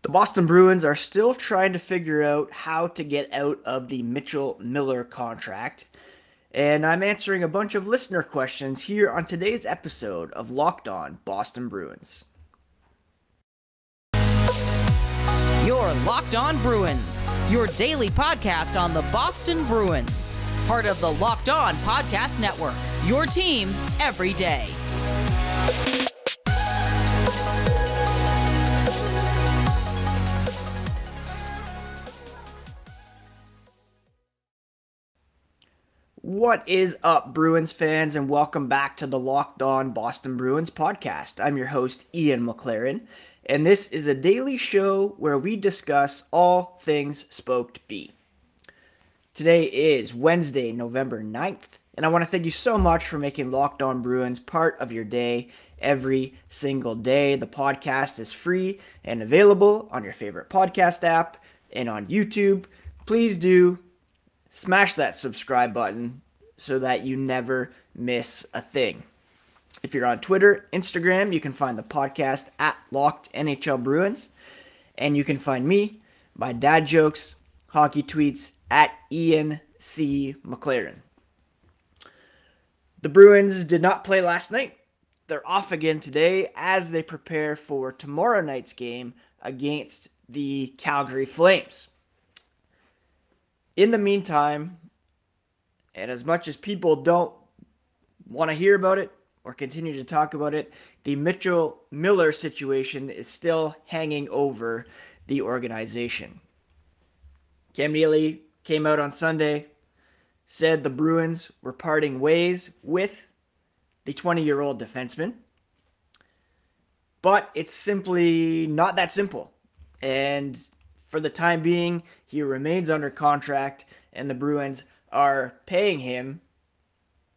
The Boston Bruins are still trying to figure out how to get out of the Mitchell Miller contract, and I'm answering a bunch of listener questions here on today's episode of Locked On Boston Bruins. You're Locked On Bruins, your daily podcast on the Boston Bruins, part of the Locked On Podcast Network, your team every day. What is up, Bruins fans, and welcome back to the Locked On Boston Bruins podcast. I'm your host, Ian McLaren, and this is a daily show where we discuss all things Spoked B. Today is Wednesday, November 9th, and I want to thank you so much for making Locked On Bruins part of your day every single day. The podcast is free and available on your favorite podcast app and on YouTube. Please do smash that subscribe button so that you never miss a thing. If you're on Twitter, Instagram, you can find the podcast at Locked NHL Bruins. And you can find me, my dad jokes, hockey tweets at Ian C. McLaren. The Bruins did not play last night. They're off again today as they prepare for tomorrow night's game against the Calgary Flames. In the meantime, and as much as people don't want to hear about it or continue to talk about it, the Mitchell Miller situation is still hanging over the organization. Cam Neely came out on Sunday, said the Bruins were parting ways with the 20-year-old defenseman. But it's simply not that simple. And for the time being, he remains under contract, and the Bruins are paying him.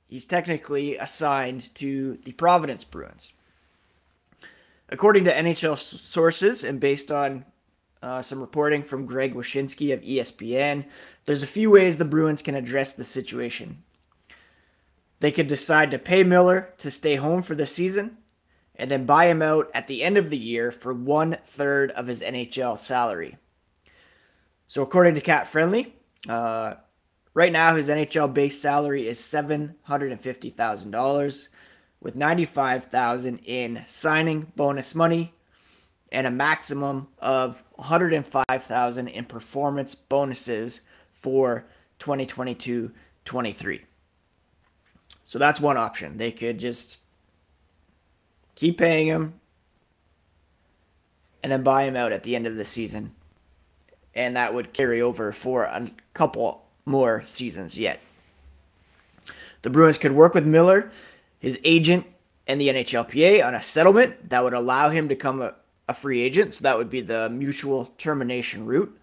He's technically assigned to the Providence Bruins. According to NHL sources, and based on some reporting from Greg Wyshynski of ESPN, there's a few ways the Bruins can address the situation. They could decide to pay Miller to stay home for the season, and then buy him out at the end of the year for 1/3 of his NHL salary. So according to Cat Friendly, right now his NHL base salary is $750,000 with $95,000 in signing bonus money and a maximum of $105,000 in performance bonuses for 2022-23. So that's one option. They could just keep paying him and then buy him out at the end of the season. And that would carry over for a couple more seasons yet. The Bruins could work with Miller, his agent, and the NHLPA on a settlement that would allow him to become a free agent. So that would be the mutual termination route.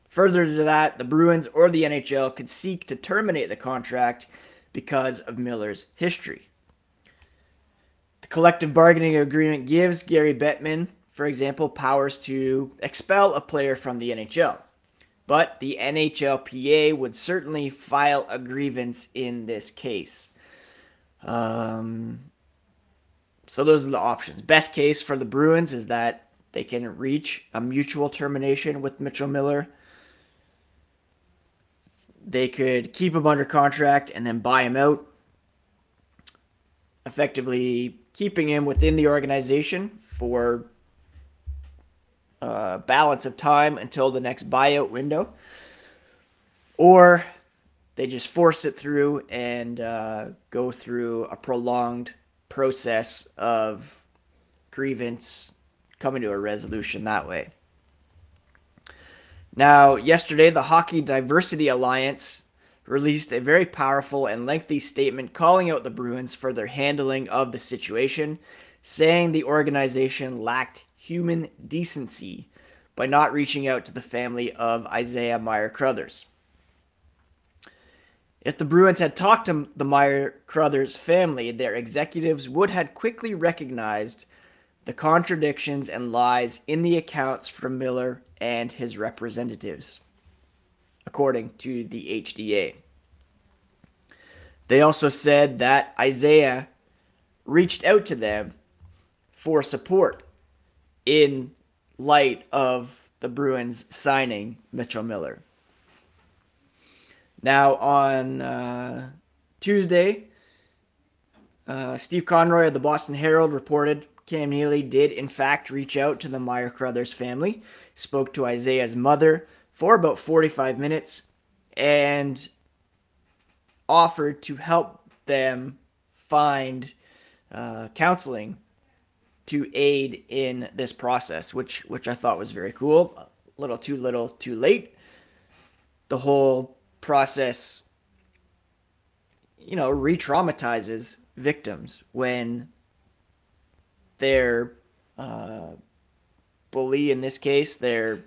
Further to that, the Bruins or the NHL could seek to terminate the contract because of Miller's history. The collective bargaining agreement gives Gary Bettman, for example, powers to expel a player from the NHL. But the NHLPA would certainly file a grievance in this case. So those are the options. Best case for the Bruins is that they can reach a mutual termination with Mitchell Miller. They could keep him under contract and then buy him out, effectively keeping him within the organization for balance of time until the next buyout window, or they just force it through and go through a prolonged process of grievance coming to a resolution that way. Now, yesterday, the Hockey Diversity Alliance released a very powerful and lengthy statement calling out the Bruins for their handling of the situation, saying the organization lacked human decency by not reaching out to the family of Isaiah Meyer-Crothers. If the Bruins had talked to the Meyer-Crothers family, their executives would have quickly recognized the contradictions and lies in the accounts from Miller and his representatives, according to the HDA. They also said that Isaiah reached out to them for support in light of the Bruins signing Mitchell Miller. Now on Tuesday, Steve Conroy of the Boston Herald reported Cam Neely did in fact reach out to the Meyer Crothers family, spoke to Isaiah's mother for about 45 minutes, and offered to help them find counseling to aid in this process, which I thought was very cool. A little too late. The whole process, re-traumatizes victims when their bully, in this case, the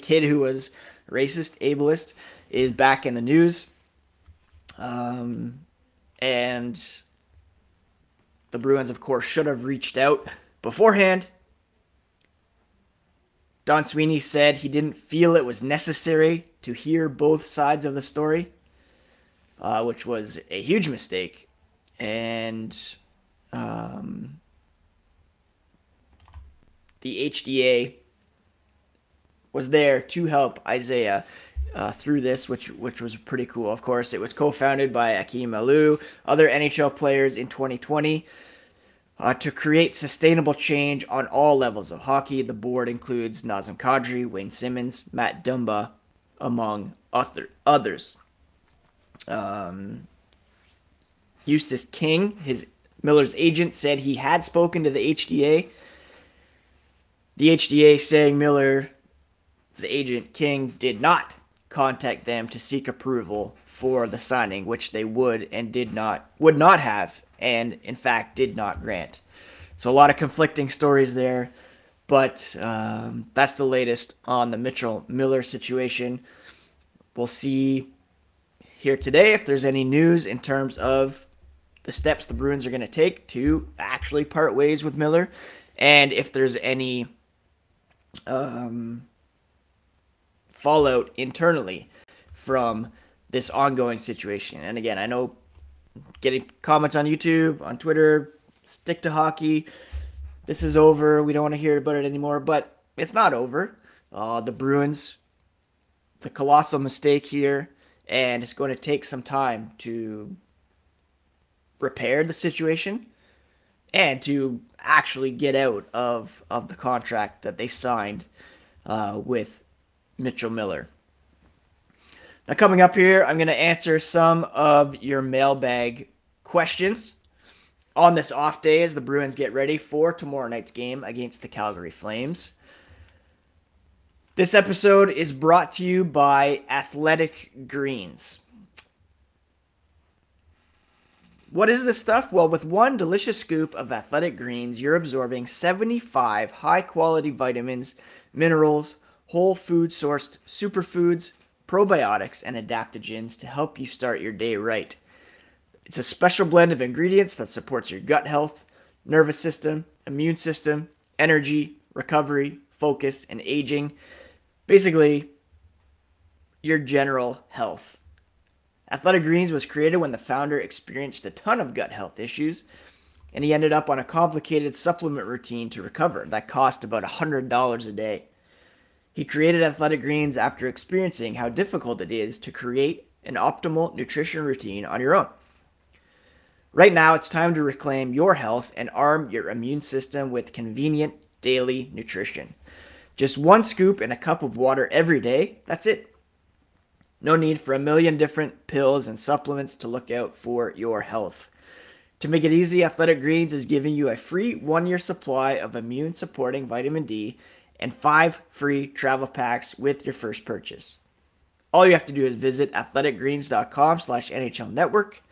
kid who was racist, ableist, is back in the news. And the Bruins, of course, should have reached out beforehand. Don Sweeney said he didn't feel it was necessary to hear both sides of the story, which was a huge mistake. And the HDA was there to help Isaiah through this, which was pretty cool. Of course, it was co-founded by Akeem Alou, other NHL players in 2020, to create sustainable change on all levels of hockey. The board includes Nazem Kadri, Wayne Simmons, Matt Dumba, among others. Eustace King, Miller's agent, said he had spoken to the HDA. The HDA saying Miller's agent, King, did not contact them to seek approval for the signing, which they would not have, and in fact did not grant. So a lot of conflicting stories there, but that's the latest on the Mitchell Miller situation. We'll see here today if there's any news in terms of the steps the Bruins are going to take to actually part ways with Miller, and if there's any fallout internally from this ongoing situation. And again, I know getting comments on YouTube, on Twitter, stick to hockey, this is over, we don't want to hear about it anymore, but it's not over. The Bruins, the colossal mistake here, and it's going to take some time to repair the situation and to actually get out of the contract that they signed with Mitchell Miller. Now, coming up here, I'm going to answer some of your mailbag questions on this off day as the Bruins get ready for tomorrow night's game against the Calgary Flames. This episode is brought to you by Athletic Greens. What is this stuff? Well, with one delicious scoop of Athletic Greens, you're absorbing 75 high-quality vitamins, minerals, whole food-sourced superfoods, probiotics, and adaptogens to help you start your day right. It's a special blend of ingredients that supports your gut health, nervous system, immune system, energy, recovery, focus, and aging. Basically, your general health. Athletic Greens was created when the founder experienced a ton of gut health issues, and he ended up on a complicated supplement routine to recover that cost about $100 a day. He created Athletic Greens after experiencing how difficult it is to create an optimal nutrition routine on your own. Right now, it's time to reclaim your health and arm your immune system with convenient daily nutrition. Just one scoop in a cup of water every day, that's it. No need for a million different pills and supplements to look out for your health. To make it easy, Athletic Greens is giving you a free 1-year supply of immune-supporting vitamin D and 5 free travel packs with your first purchase. All you have to do is visit athleticgreens.com/NHL Network.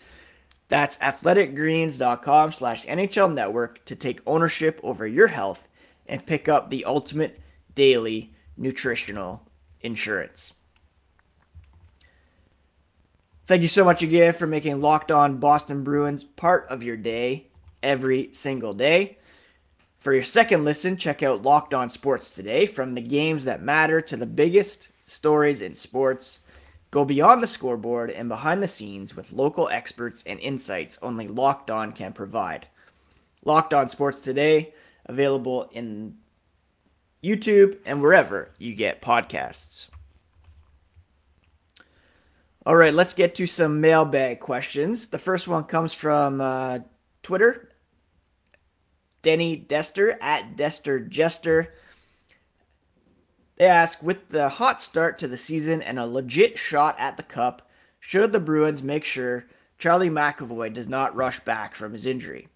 That's athleticgreens.com/NHL Network to take ownership over your health and pick up the ultimate daily nutritional insurance. Thank you so much again for making Locked On Boston Bruins part of your day every single day. For your second listen, check out Locked On Sports Today. From the games that matter to the biggest stories in sports, go beyond the scoreboard and behind the scenes with local experts and insights only Locked On can provide. Locked On Sports Today, available in YouTube and wherever you get podcasts. All right, let's get to some mailbag questions. The first one comes from Twitter, Denny Dester at DesterJester. They ask, with the hot start to the season and a legit shot at the cup, should the Bruins make sure Charlie McAvoy does not rush back from his injury?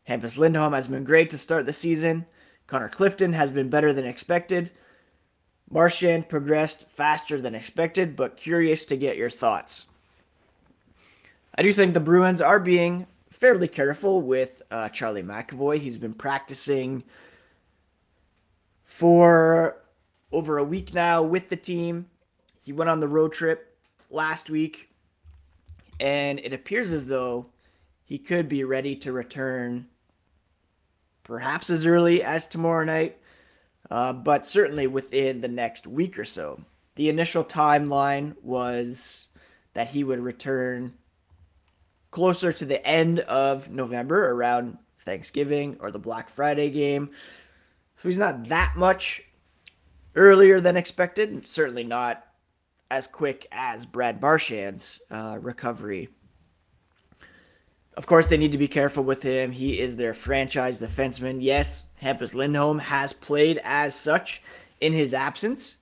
Hampus Lindholm has been great to start the season. Connor Clifton has been better than expected. Marchand progressed faster than expected, but curious to get your thoughts. I do think the Bruins are being fairly careful with Charlie McAvoy. He's been practicing for over a week now with the team. He went on the road trip last week, and it appears as though he could be ready to return perhaps as early as tomorrow night, but certainly within the next week or so. The initial timeline was that he would return closer to the end of November, around Thanksgiving or the Black Friday game. So he's not that much earlier than expected, certainly not as quick as Brad Marchand's recovery. Of course, they need to be careful with him. He is their franchise defenseman. Yes, Hampus Lindholm has played as such in his absence.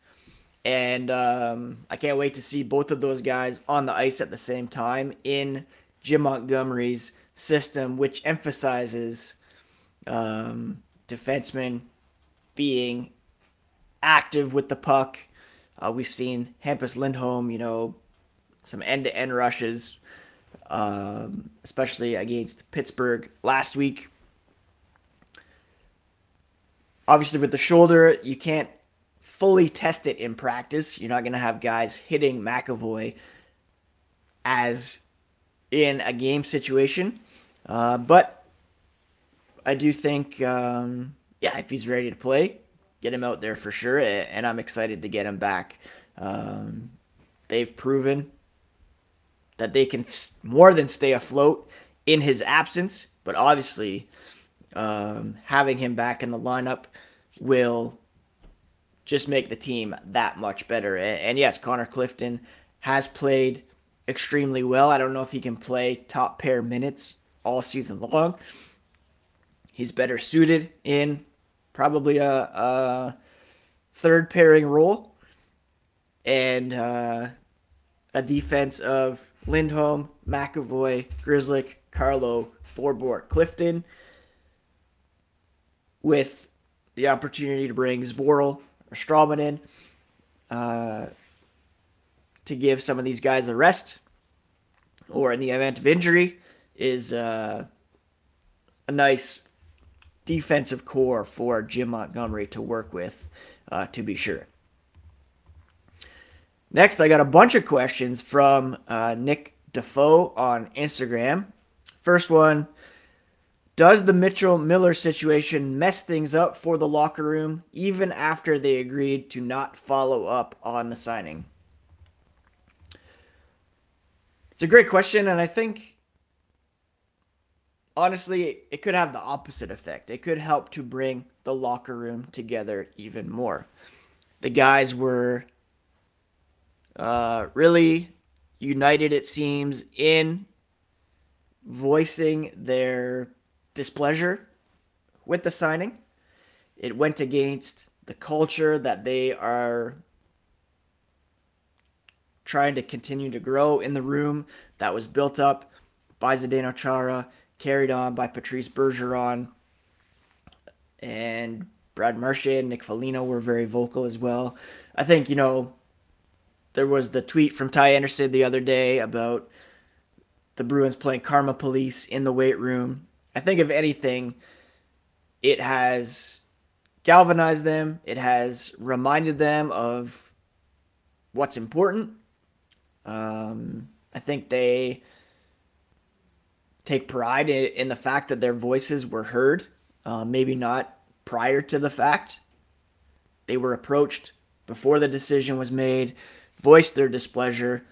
And I can't wait to see both of those guys on the ice at the same time in Jim Montgomery's system, which emphasizes defensemen being active with the puck. We've seen Hampus Lindholm, some end-to-end rushes, especially against Pittsburgh last week. Obviously, with the shoulder, you can't fully test it in practice. You're not going to have guys hitting McAvoy as in a game situation. But I do think, if he's ready to play, get him out there for sure. And I'm excited to get him back. They've proven that they can more than stay afloat in his absence, but obviously having him back in the lineup will just make the team that much better. And yes, Connor Clifton has played extremely well. I don't know if he can play top pair minutes all season long. He's better suited in probably a third pairing role, and a defense of Lindholm, McAvoy, Grzelcyk, Carlo, Forbort, Clifton, with the opportunity to bring Zboril or Strawman in to give some of these guys a rest, or in the event of injury, is a nice defensive core for Jim Montgomery to work with, to be sure. Next, I got a bunch of questions from Nick Defoe on Instagram. First one, does the Mitchell-Miller situation mess things up for the locker room, even after they agreed to not follow up on the signing? It's a great question, and I think, honestly, it could have the opposite effect. It could help to bring the locker room together even more. The guys were really united, it seems, in voicing their displeasure with the signing. It went against the culture that they are trying to continue to grow in the room, that was built up by Zdeno Chara, carried on by Patrice Bergeron, and Brad Marchand and Nick Foligno were very vocal as well. I think, there was the tweet from Ty Anderson the other day about the Bruins playing Karma Police in the weight room. I think, if anything, it has galvanized them. It has reminded them of what's important. I think they take pride in the fact that their voices were heard. Maybe not prior to the fact. They were approached before the decision was made, voiced their displeasure.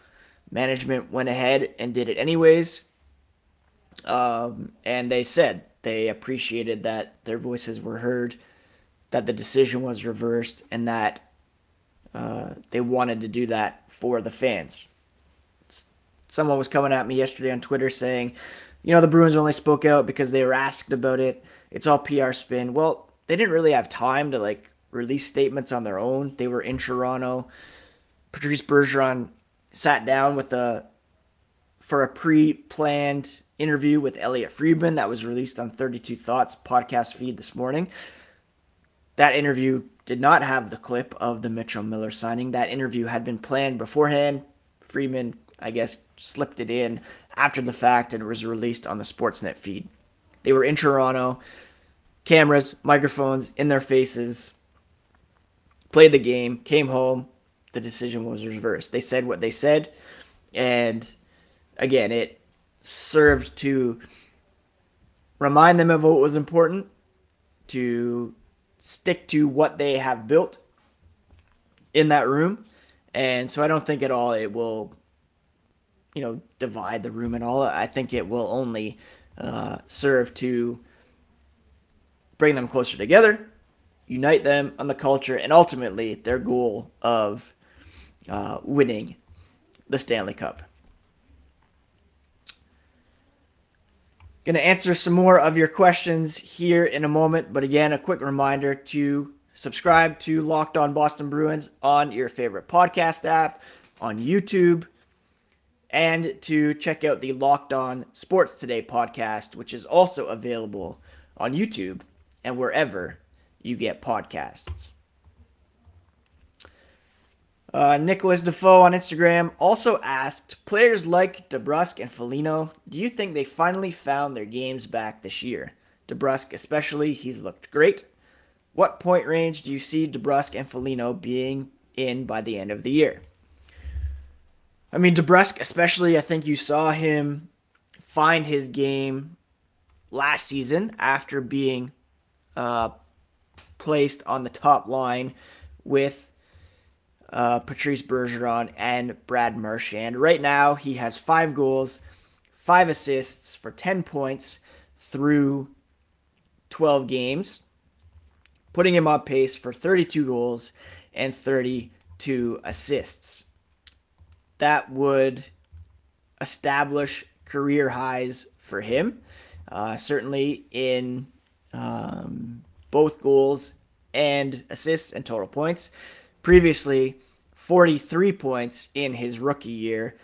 Management went ahead and did it anyways. And they said they appreciated that their voices were heard, that the decision was reversed, and that they wanted to do that for the fans. Someone was coming at me yesterday on Twitter saying, the Bruins only spoke out because they were asked about it. It's all PR spin. Well, they didn't really have time to release statements on their own. They were in Toronto. Patrice Bergeron sat down for a pre-planned interview with Elliot Friedman that was released on 32 Thoughts podcast feed this morning. That interview did not have the clip of the Mitchell Miller signing. That interview had been planned beforehand. Friedman, I guess, slipped it in after the fact and it was released on the Sportsnet feed. They were in Toronto, cameras, microphones in their faces, played the game, came home, the decision was reversed. They said what they said, and again, it served to remind them of what was important, to stick to what they have built in that room. And so I don't think at all it will, divide the room at all. I think it will only serve to bring them closer together, unite them on the culture, and ultimately their goal of winning the Stanley Cup. Going to answer some more of your questions here in a moment, but again, a quick reminder to subscribe to Locked On Boston Bruins on your favorite podcast app, on YouTube, and to check out the Locked On Sports Today podcast, which is also available on YouTube and wherever you get podcasts. Nicholas Defoe on Instagram also asked, players like DeBrusk and Foligno, do you think they finally found their games back this year? DeBrusk especially, he's looked great. What point range do you see DeBrusk and Foligno being in by the end of the year? I mean, DeBrusk especially, I think you saw him find his game last season after being placed on the top line with Patrice Bergeron and Brad Marchand. Right now, he has 5 goals, 5 assists for 10 points through 12 games, putting him on pace for 32 goals and 32 assists. That would establish career highs for him, certainly in both goals and assists and total points. Previously, 43 points in his rookie year,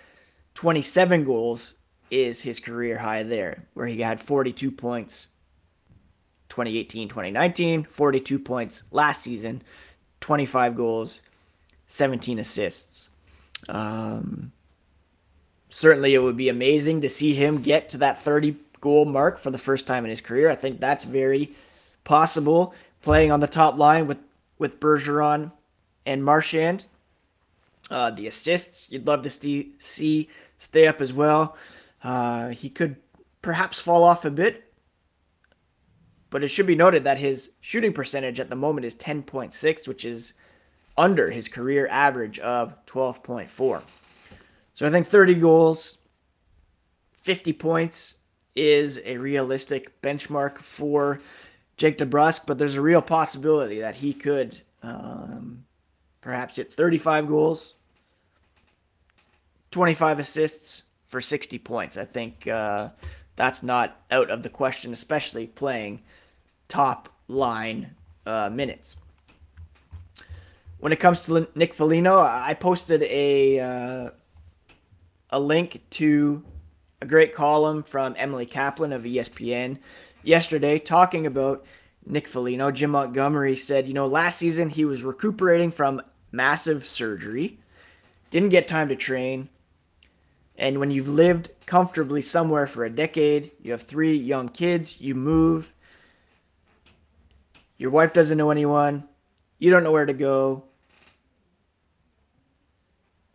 27 goals is his career high there, where he had 42 points 2018-2019, 42 points last season, 25 goals, 17 assists. Certainly it would be amazing to see him get to that 30-goal mark for the first time in his career. I think that's very possible, playing on the top line with Bergeron and Marchand. The assists, you'd love to see stay up as well. He could perhaps fall off a bit, but it should be noted that his shooting percentage at the moment is 10.6, which is under his career average of 12.4. So I think 30 goals, 50 points is a realistic benchmark for Jake DeBrusk, but there's a real possibility that he could perhaps hit 35 goals, 25 assists for 60 points. I think that's not out of the question, especially playing top line minutes. When it comes to Nick Foligno, I posted a link to a great column from Emily Kaplan of ESPN yesterday talking about Nick Foligno. Jim Montgomery said, last season he was recuperating from massive surgery, didn't get time to train, and when you've lived comfortably somewhere for a decade, you have 3 young kids, you move, your wife doesn't know anyone, you don't know where to go,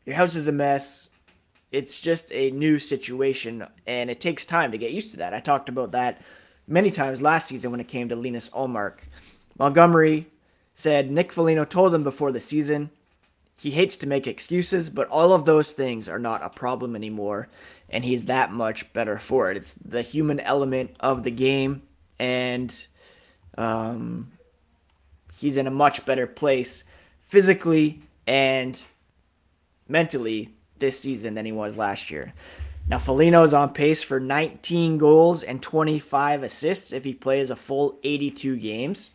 your house is a mess. It's just a new situation, and it takes time to get used to that. I talked about that many times last season when it came to Linus Ullmark. Montgomery said Nick Foligno told him before the season he hates to make excuses, but all of those things are not a problem anymore, and he's that much better for it. It's the human element of the game, and he's in a much better place physically and mentally this season than he was last year. Now, Foligno is on pace for 19 goals and 25 assists if he plays a full 82 games.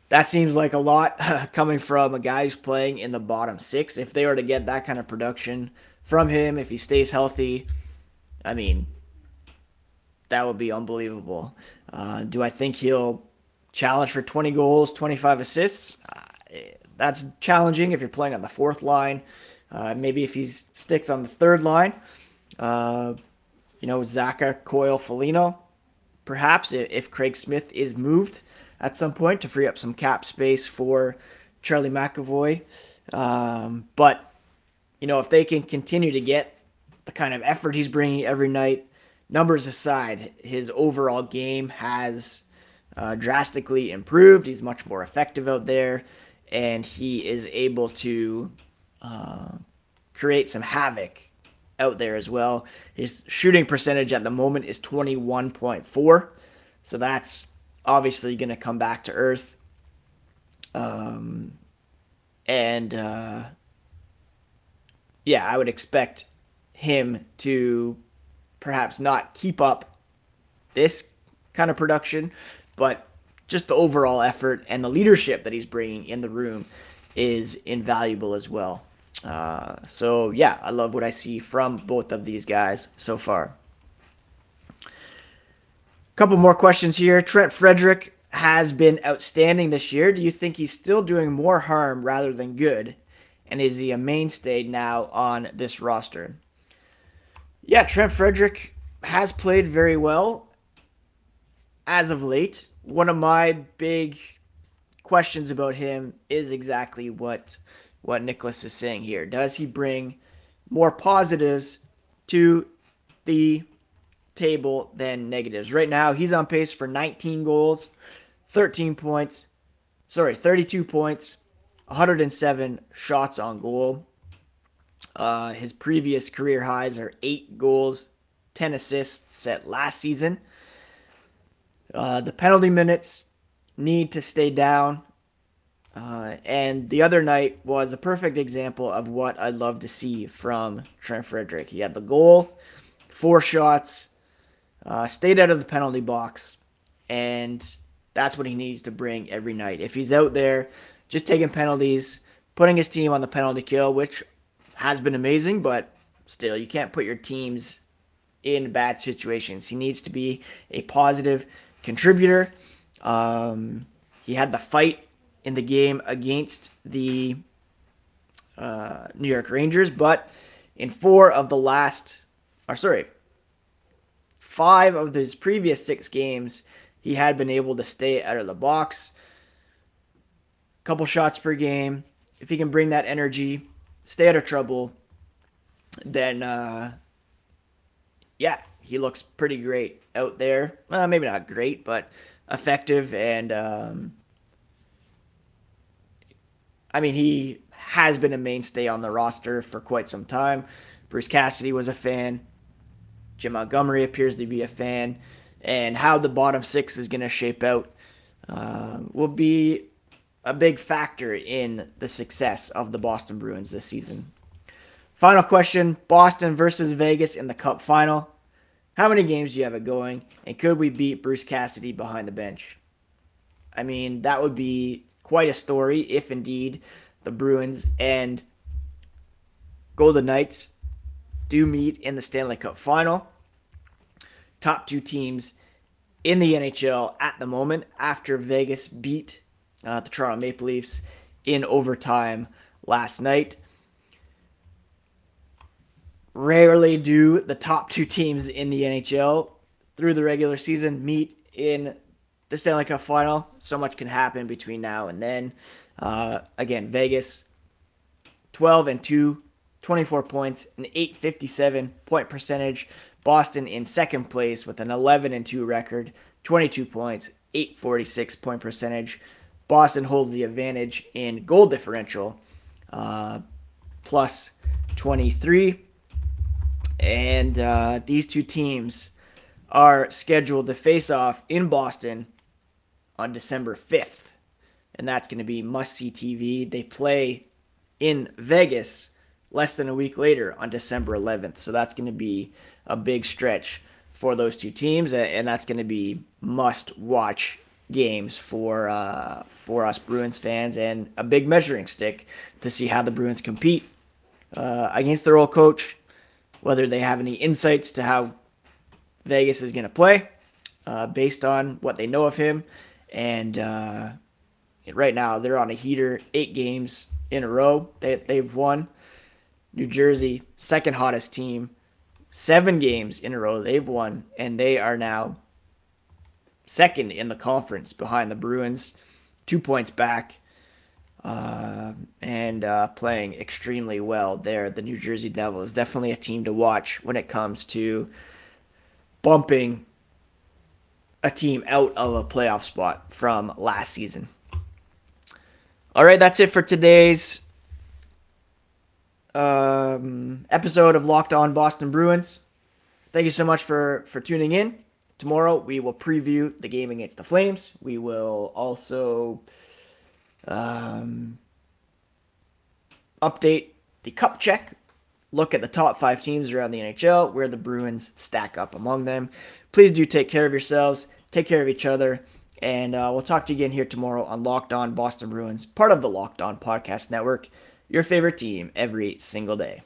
That seems like a lot coming from a guy who's playing in the bottom six. If they were to get that kind of production from him, if he stays healthy, I mean, that would be unbelievable. Do I think he'll challenge for 20 goals, 25 assists? That's challenging if you're playing on the fourth line. Maybe if he sticks on the third line, Zaka, Coyle, Foligno, perhaps if Craig Smith is moved at some point to free up some cap space for Charlie McAvoy. But if they can continue to get the kind of effort he's bringing every night, numbers aside, his overall game has drastically improved. He's much more effective out there, and he is able to create some havoc out there as well. His shooting percentage at the moment is 21.4, so that's obviously going to come back to earth. I would expect him to perhaps not keep up this kind of production, but just the overall effort and the leadership that he's bringing in the room is invaluable as well. I love what I see from both of these guys so far. Couple more questions here. Trent Frederick has been outstanding this year. Do you think he's still doing more harm rather than good? And is he a mainstay now on this roster? Yeah, Trent Frederick has played very well as of late. One of my big questions about him is exactly what Nicholas is saying here. Does he bring more positives to the table than negatives? Right now, he's on pace for 19 goals, 32 points, 107 shots on goal. His previous career highs are 8 goals, 10 assists set last season. The penalty minutes need to stay down. And the other night was a perfect example of what I'd love to see from Trent Frederick. He had the goal, 4 shots, stayed out of the penalty box, and that's what he needs to bring every night. If he's out there just taking penalties, putting his team on the penalty kill, which has been amazing, but still, you can't put your teams in bad situations. He needs to be a positive contributor. He had the fight in the game against the New York Rangers, but in 5 of his previous 6 games, he had been able to stay out of the box. Couple shots per game. If he can bring that energy, stay out of trouble, then he looks pretty great out there. Well, maybe not great, but effective, and he has been a mainstay on the roster for quite some time. Bruce Cassidy was a fan. Jim Montgomery appears to be a fan. And how the bottom 6 is going to shape out will be a big factor in the success of the Boston Bruins this season. Final question, Boston versus Vegas in the Cup Final. How many games do you have it going? And could we beat Bruce Cassidy behind the bench? That would be quite a story if indeed the Bruins and Golden Knights do meet in the Stanley Cup Final. Top 2 teams in the NHL at the moment after Vegas beat the Toronto Maple Leafs in overtime last night. Rarely do the top 2 teams in the NHL through the regular season meet in the Stanley Cup Final. So much can happen between now and then. Again, Vegas, 12-2, 24 points, an .857 point percentage. Boston in second place with an 11-2 record, 22 points, .846 point percentage. Boston holds the advantage in goal differential, plus 23. And these two teams are scheduled to face off in Boston on December 5th. And that's going to be must-see TV. They play in Vegas less than a week later on December 11th. So that's going to be a big stretch for those two teams, and that's going to be must-watch games for us Bruins fans, and a big measuring stick to see how the Bruins compete against their old coach, whether they have any insights to how Vegas is going to play based on what they know of him. And right now they're on a heater, 8 games in a row they've won. New Jersey, second hottest team, 7 games in a row they've won, and they are now second in the conference behind the Bruins, 2 points back, and playing extremely well there. The New Jersey Devils is definitely a team to watch when it comes to bumping a team out of a playoff spot from last season. All right, that's it for today's episode of Locked On Boston Bruins. Thank you so much for tuning in. Tomorrow we will preview the game against the Flames. We will also update the Cup check, look at the top 5 teams around the NHL, where the Bruins stack up among them. Please do take care of yourselves, take care of each other, and we'll talk to you again here tomorrow on Locked On Boston Bruins, part of the Locked On Podcast Network, your favorite team every single day.